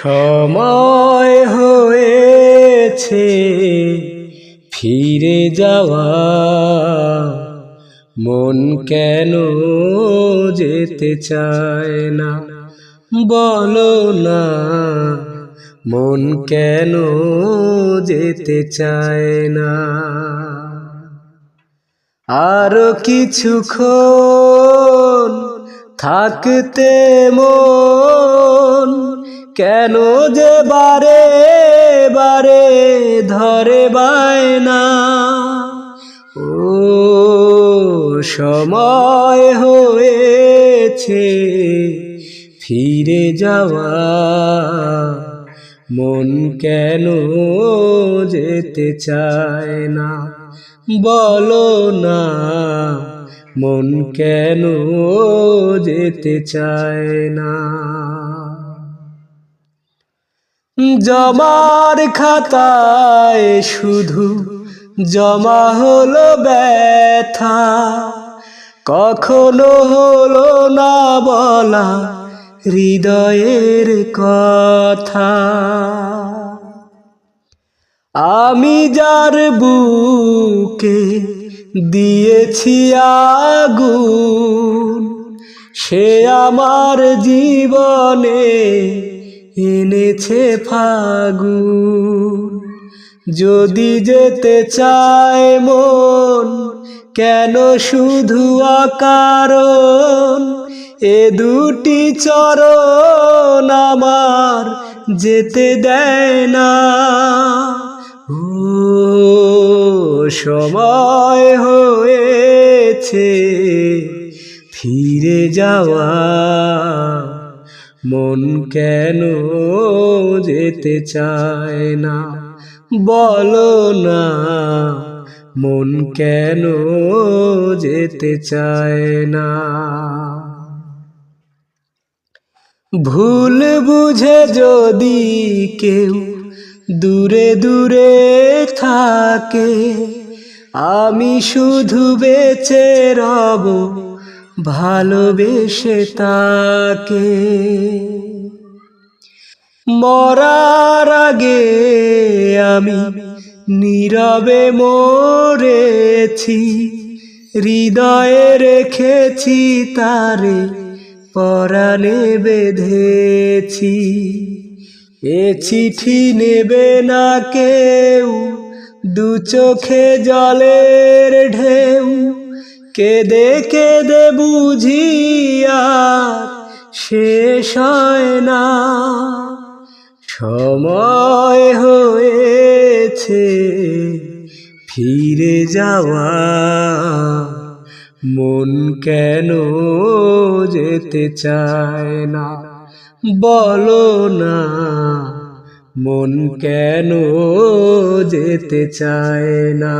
সময় হয়েছে ফিরে যাওয়া, মন কেন যেতে চায় না বলো না, মন কেন যেতে চায় না। আরো কিছুক্ষণ থাকতে মন কেন যে বারে বারে ধরে বায়না। ও সময় হয়েছে ফিরে যাওয়া, মন কেন যেতে চায় না বলো না, মন কেন যেতে চায় না। জমার খাতায় শুধু জমা হলো ব্যথা, কখনো হলো না বলা হৃদয়ের কথা। আমি যার বুকে দিয়েছি আগুন, সে আমার জীবনে এনেছে ফাগুন। যদি যেতে চায় মন কেন শুধু অকারণ, এ দুটি চরণ আমার যেতে দেয় না। ও সময় হয়েছে ফিরে যাওয়া, মন কেন যেতে চায় না বলো না, মন কেন যেতে চায় না। ভুল বুঝে যদি কেউ দূরে দূরে থাকে, আমি শুধু বেঁচে রব ভালোবেসে তাকে। মরার আগে আমি নীরবে মরেছি, হৃদয়ে রেখেছি তারে পরাণে বেঁধেছি। এ চিঠি নেবে না কেউ, দু চোখে জলের ঢেউ, কেঁদে কেঁদে বুঝিয়া শেষ হয় না। সময় হয়েছে ফিরে যাওয়া, মন কেন যেতে চায় না বলো না, মন কেন যেতে চায় না।